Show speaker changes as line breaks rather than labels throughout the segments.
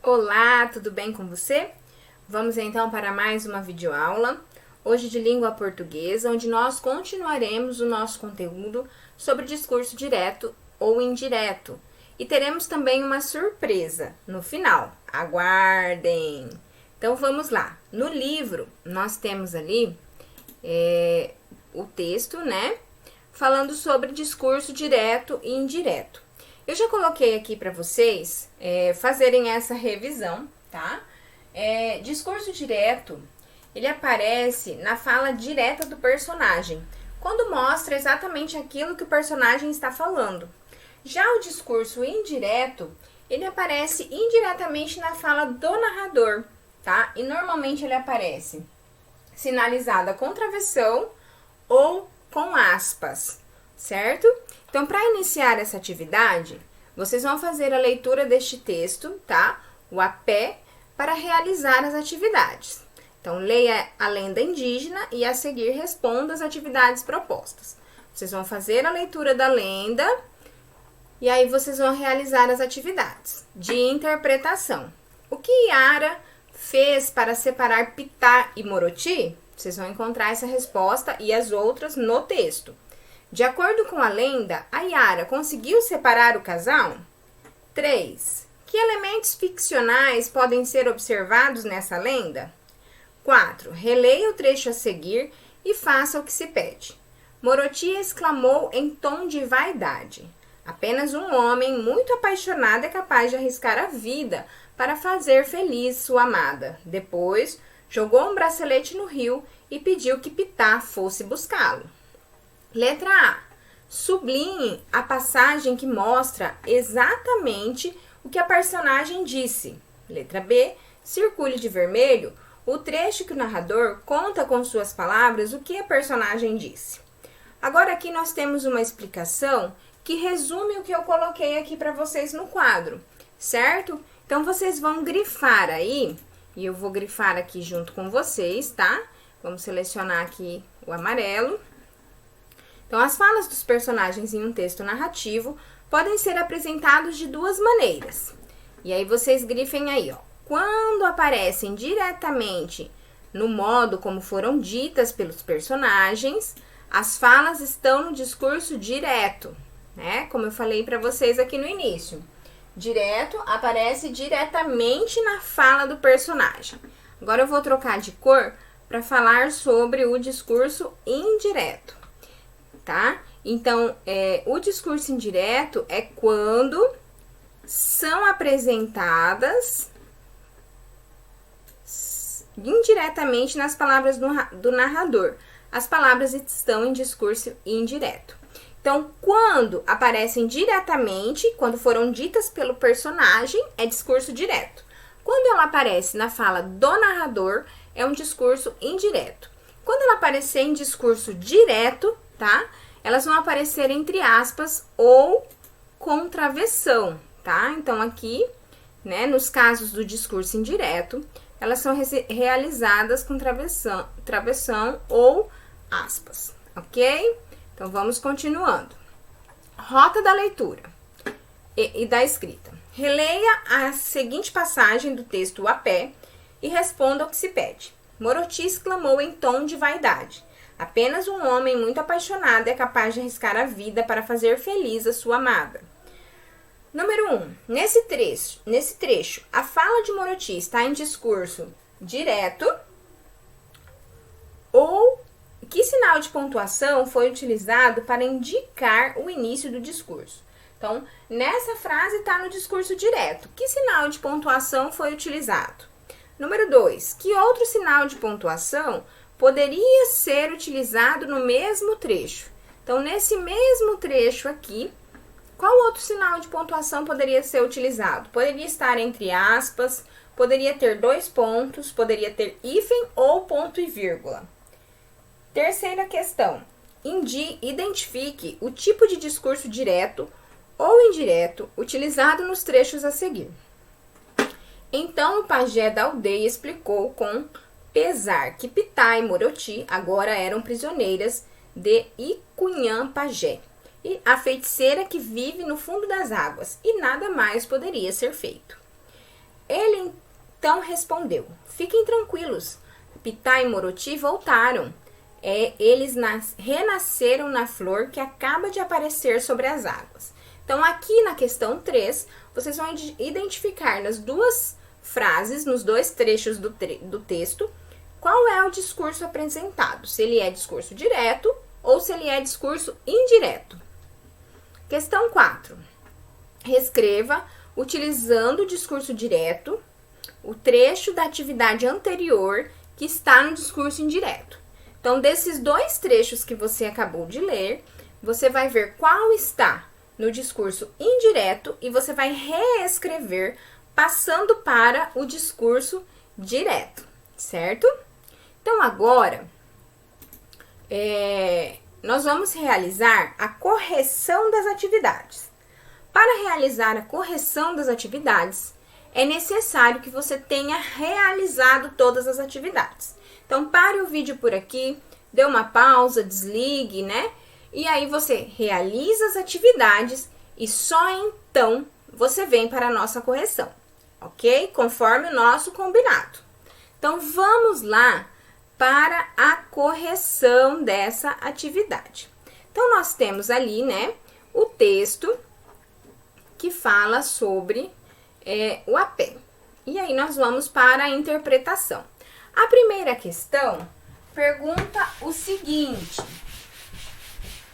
Olá, tudo bem com você? Vamos então para mais uma videoaula, hoje de língua portuguesa, onde nós continuaremos o nosso conteúdo sobre discurso direto ou indireto. E teremos também uma surpresa no final, aguardem! Então vamos lá, no livro nós temos ali o texto, né? Falando sobre discurso direto e indireto. Eu já coloquei aqui para vocês fazerem essa revisão, tá? Discurso direto, ele aparece na fala direta do personagem, quando mostra exatamente aquilo que o personagem está falando. Já o discurso indireto, ele aparece indiretamente na fala do narrador, tá? E normalmente ele aparece sinalizada com travessão ou com aspas, certo? Então, para iniciar essa atividade, vocês vão fazer a leitura deste texto, tá? O a pé, para realizar as atividades. Então, leia a lenda indígena e a seguir responda as atividades propostas. Vocês vão fazer a leitura da lenda e aí vocês vão realizar as atividades de interpretação. O que Yara fez para separar Pitá e Moroti? Vocês vão encontrar essa resposta e as outras no texto. De acordo com a lenda, a Yara conseguiu separar o casal? 3. Que elementos ficcionais podem ser observados nessa lenda? 4. Releia o trecho a seguir e faça o que se pede. Moroti exclamou em tom de vaidade. Apenas um homem muito apaixonado é capaz de arriscar a vida para fazer feliz sua amada. Depois, jogou um bracelete no rio e pediu que Pitá fosse buscá-lo. Letra A. Sublinhe a passagem que mostra exatamente o que a personagem disse. Letra B. Circule de vermelho o trecho que o narrador conta com suas palavras o que a personagem disse. Agora aqui nós temos uma explicação que resume o que eu coloquei aqui para vocês no quadro, certo? Então vocês vão grifar aí, e eu vou grifar aqui junto com vocês, tá? Vamos selecionar aqui o amarelo. Então, as falas dos personagens em um texto narrativo podem ser apresentados de duas maneiras. E aí, vocês grifem aí, ó. Quando aparecem diretamente no modo como foram ditas pelos personagens, as falas estão no discurso direto, né? Como eu falei para vocês aqui no início. Direto aparece diretamente na fala do personagem. Agora, eu vou trocar de cor para falar sobre o discurso indireto. Tá? Então, o discurso indireto é quando são apresentadas indiretamente nas palavras do narrador. As palavras estão em discurso indireto. Então, quando aparecem diretamente, quando foram ditas pelo personagem, é discurso direto. Quando ela aparece na fala do narrador, é um discurso indireto. Quando ela aparecer em discurso direto, tá? Elas vão aparecer entre aspas ou com travessão, tá? Então, aqui, né, nos casos do discurso indireto, elas são realizadas com travessão ou aspas, ok? Então, vamos continuando. Rota da leitura e da escrita. Releia a seguinte passagem do texto a pé e responda ao que se pede. Moroti exclamou em tom de vaidade. Apenas um homem muito apaixonado é capaz de arriscar a vida para fazer feliz a sua amada. Número 1. Nesse trecho, a fala de Moroti está em discurso direto ou que sinal de pontuação foi utilizado para indicar o início do discurso? Então, nessa frase está no discurso direto. Que sinal de pontuação foi utilizado? Número 2. Que outro sinal de pontuação poderia ser utilizado no mesmo trecho? Então, nesse mesmo trecho aqui, qual outro sinal de pontuação poderia ser utilizado? Poderia estar entre aspas, poderia ter 2 pontos, poderia ter hífen ou ponto e vírgula. Terceira questão. Identifique o tipo de discurso direto ou indireto utilizado nos trechos a seguir. Então, o pajé da aldeia explicou com pesar que Pitá e Moroti agora eram prisioneiras de Icunhã Pajé, e a feiticeira que vive no fundo das águas, e nada mais poderia ser feito. Ele então respondeu: fiquem tranquilos, Pitá e Moroti voltaram. Eles renasceram na flor que acaba de aparecer sobre as águas. Então, aqui na questão 3, vocês vão identificar nas duas frases, nos dois trechos do texto, qual é o discurso apresentado. Se ele é discurso direto ou se ele é discurso indireto. Questão 4. Reescreva, utilizando o discurso direto, o trecho da atividade anterior que está no discurso indireto. Então, desses dois trechos que você acabou de ler, você vai ver qual está no discurso indireto e você vai reescrever passando para o discurso direto, certo? Então, agora, nós vamos realizar a correção das atividades. Para realizar a correção das atividades, é necessário que você tenha realizado todas as atividades. Então, pare o vídeo por aqui, dê uma pausa, desligue, né? E aí você realiza as atividades e só então você vem para a nossa correção, ok? Conforme o nosso combinado. Então, vamos lá para a correção dessa atividade. Então, nós temos ali, né, o texto que fala sobre o apé. E aí, nós vamos para a interpretação. A primeira questão pergunta o seguinte.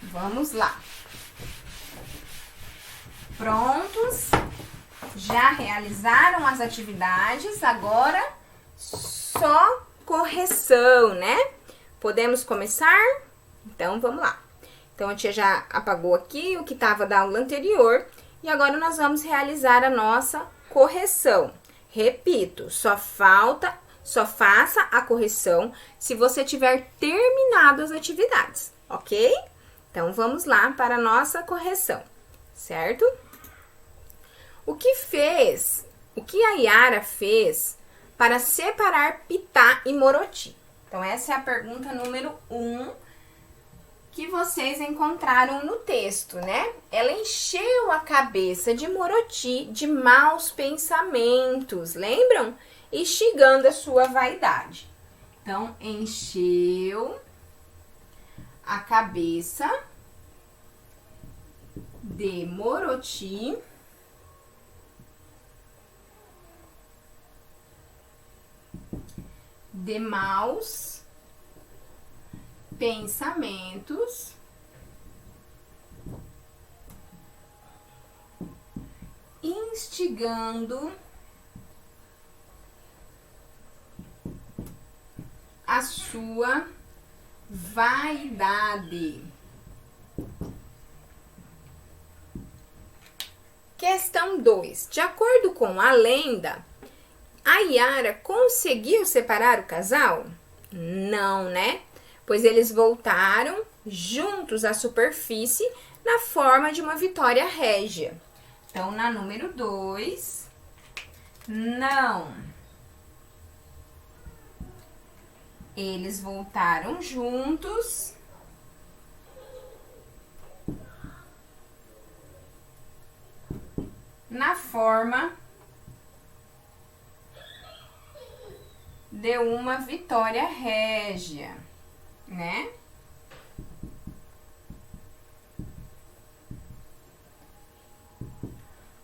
Vamos lá. Prontos? Já realizaram as atividades? Agora, só correção, né? Podemos começar? Então, vamos lá. Então, a tia já apagou aqui o que estava da aula anterior. E agora, nós vamos realizar a nossa correção. Repito, só faça a correção se você tiver terminado as atividades, ok? Então, vamos lá para a nossa correção, certo? O que a Yara fez para separar Pitá e Moroti? Então, essa é a pergunta número 1 que vocês encontraram no texto, né? Ela encheu a cabeça de Moroti de maus pensamentos, lembram? Instigando a sua vaidade. Então, encheu a cabeça de Moroti de maus pensamentos instigando a sua vaidade. Questão 2. De acordo com a lenda, a Yara conseguiu separar o casal? Não, né? Pois eles voltaram juntos à superfície na forma de uma vitória régia. Então, na número 2, não. Eles voltaram juntos na forma de uma vitória régia, né?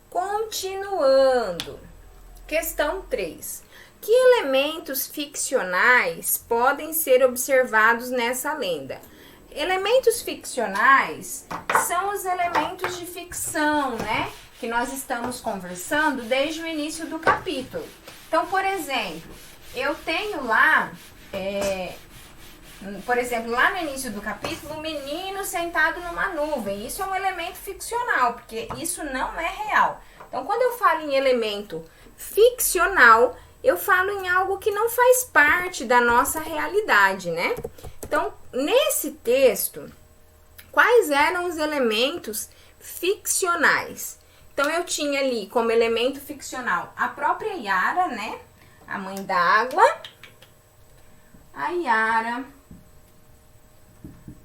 Continuando. Questão 3. Que elementos ficcionais podem ser observados nessa lenda? Elementos ficcionais são os elementos de ficção, né? Que nós estamos conversando desde o início do capítulo. Então, por exemplo, eu tenho lá, lá no início do capítulo, um menino sentado numa nuvem. Isso é um elemento ficcional, porque isso não é real. Então, quando eu falo em elemento ficcional, eu falo em algo que não faz parte da nossa realidade, né? Então, nesse texto, quais eram os elementos ficcionais? Então, eu tinha ali como elemento ficcional a própria Yara, né? A mãe d'água, a Yara,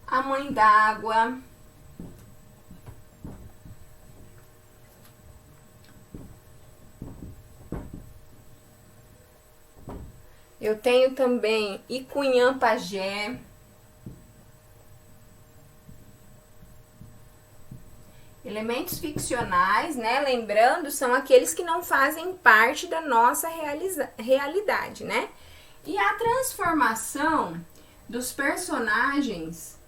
a mãe d'água, Eu tenho também Icunhã Pajé. Elementos ficcionais, né? Lembrando, são aqueles que não fazem parte da nossa realidade, né? E a transformação dos personagens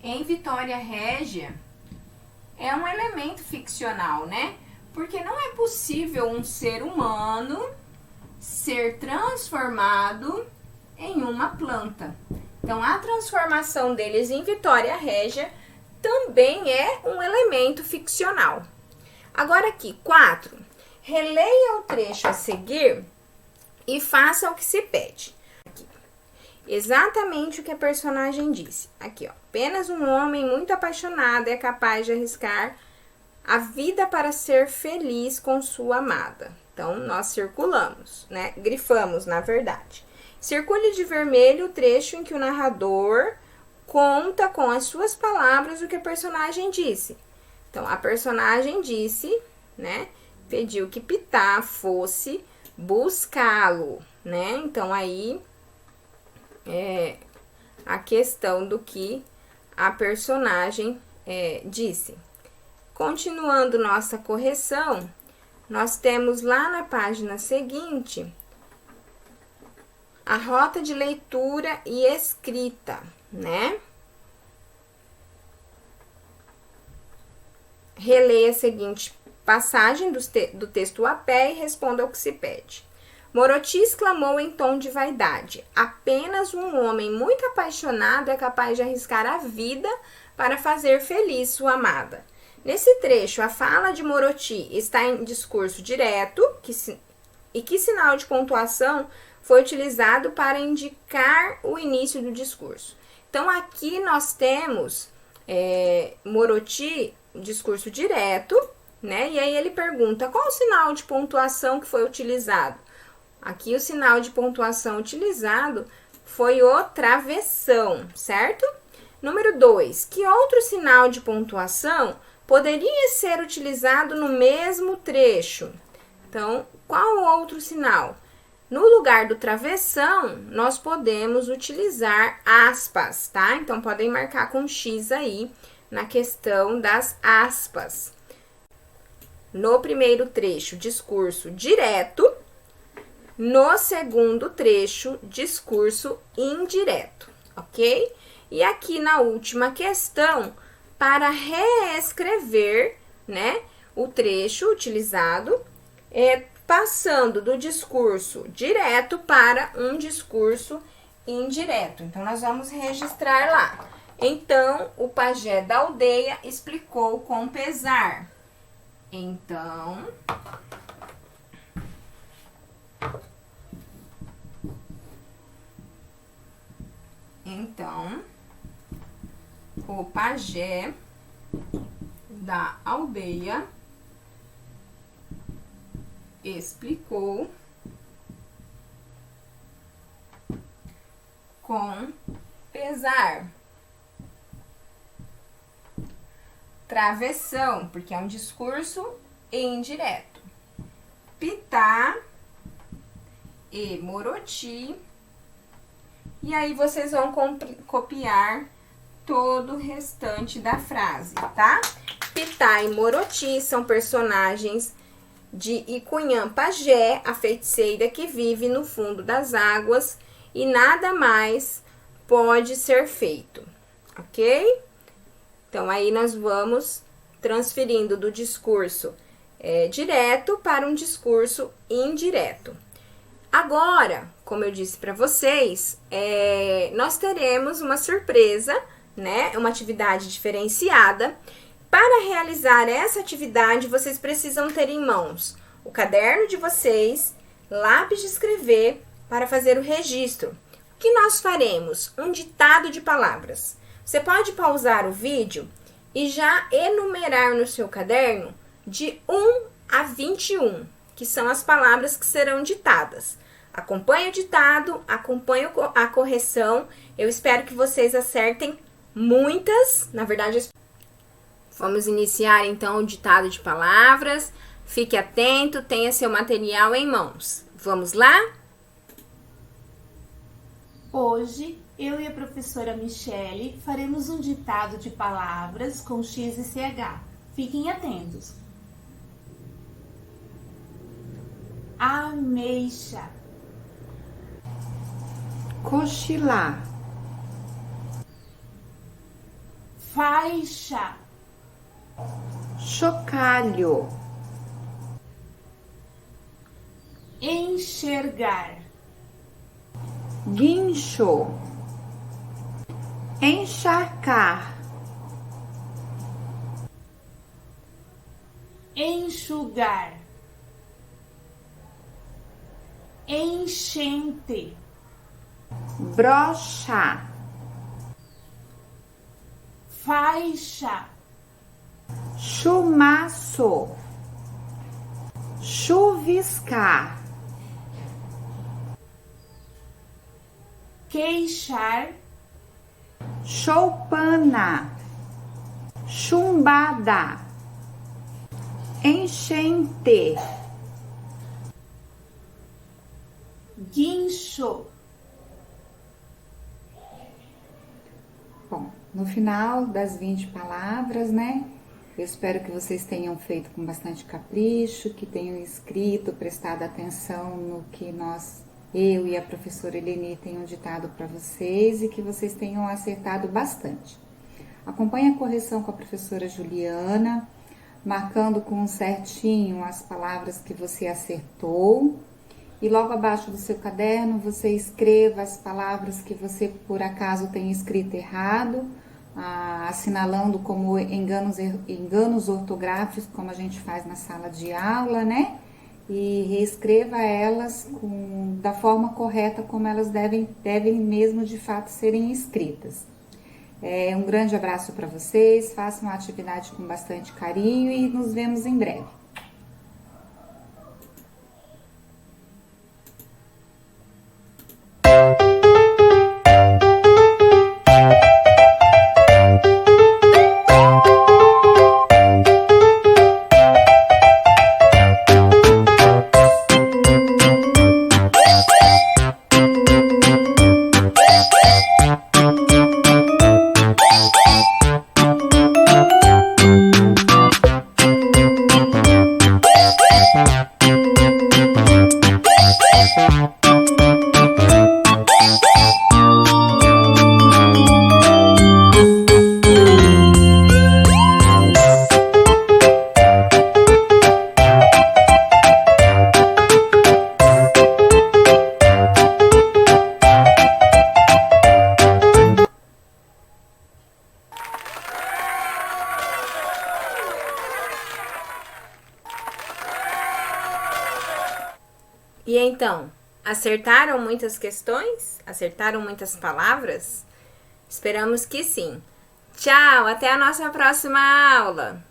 em Vitória Régia é um elemento ficcional, né? Porque não é possível um ser humano ser transformado em uma planta. Então, a transformação deles em Vitória Régia também é um elemento ficcional. Agora aqui, 4. Releia o trecho a seguir e faça o que se pede. Aqui. Exatamente o que a personagem disse. Aqui, ó. Apenas um homem muito apaixonado é capaz de arriscar a vida para ser feliz com sua amada. Então, nós circulamos, né? Grifamos, na verdade. Circule de vermelho o trecho em que o narrador conta com as suas palavras o que a personagem disse. Então, a personagem disse, né? Pediu que Pitá fosse buscá-lo, né? Então, aí é a questão do que a personagem disse. Continuando nossa correção, nós temos lá na página seguinte a rota de leitura e escrita, né? Releia a seguinte passagem do texto a pé e responda ao que se pede. Moroti exclamou em tom de vaidade: apenas um homem muito apaixonado é capaz de arriscar a vida para fazer feliz sua amada. Nesse trecho, a fala de Moroti está em discurso direto, e que sinal de pontuação foi utilizado para indicar o início do discurso. Então, aqui nós temos Moroti, discurso direto, né? E aí ele pergunta qual o sinal de pontuação que foi utilizado. Aqui o sinal de pontuação utilizado foi o travessão, certo? Número 2, que outro sinal de pontuação poderia ser utilizado no mesmo trecho? Então, qual outro sinal? No lugar do travessão, nós podemos utilizar aspas, tá? Então, podem marcar com X aí na questão das aspas. No primeiro trecho, discurso direto. No segundo trecho, discurso indireto, ok? E aqui na última questão, para reescrever, né, o trecho utilizado, passando do discurso direto para um discurso indireto. Então, nós vamos registrar lá. Então, o pajé da aldeia explicou com pesar. Então, o pajé da aldeia explicou com pesar. Travessão, porque é um discurso indireto. Pitá e Moroti. E aí vocês vão copiar todo o restante da frase, tá? Pitá e Moroti são personagens de Icunhã Pajé, a feiticeira que vive no fundo das águas, e nada mais pode ser feito, ok? Então, aí nós vamos transferindo do discurso direto para um discurso indireto. Agora, como eu disse para vocês, nós teremos uma surpresa, né? Uma atividade diferenciada. Para realizar essa atividade, vocês precisam ter em mãos o caderno de vocês, lápis de escrever para fazer o registro. O que nós faremos? Um ditado de palavras. Você pode pausar o vídeo e já enumerar no seu caderno de 1 a 21, que são as palavras que serão ditadas. Acompanhe o ditado, acompanhe a correção. Eu espero que vocês acertem muitas, na verdade. Vamos iniciar então o ditado de palavras. Fique atento, tenha seu material em mãos. Vamos lá?
Hoje, eu e a professora Michele faremos um ditado de palavras com X e CH. Fiquem atentos. Ameixa,
cochilar,
faixa,
chocalho,
enxergar,
guincho, encharcar,
enxugar, enchente,
brocha,
faixa,
chumaço, chuviscar,
queixar,
choupana, chumbada, enchente,
guincho.
Bom, no final das 20 palavras, né? Eu espero que vocês tenham feito com bastante capricho, que tenham escrito, prestado atenção no que eu e a professora Eleni tenham ditado para vocês e que vocês tenham acertado bastante. Acompanhe a correção com a professora Juliana, marcando com certinho as palavras que você acertou. E logo abaixo do seu caderno você escreva as palavras que você por acaso tenha escrito errado, assinalando como enganos ortográficos, como a gente faz na sala de aula, né? E reescreva elas da forma correta como elas devem mesmo de fato serem escritas. Um grande abraço para vocês, façam a atividade com bastante carinho e nos vemos em breve.
E então, acertaram muitas questões? Acertaram muitas palavras? Esperamos que sim. Tchau, até a nossa próxima aula!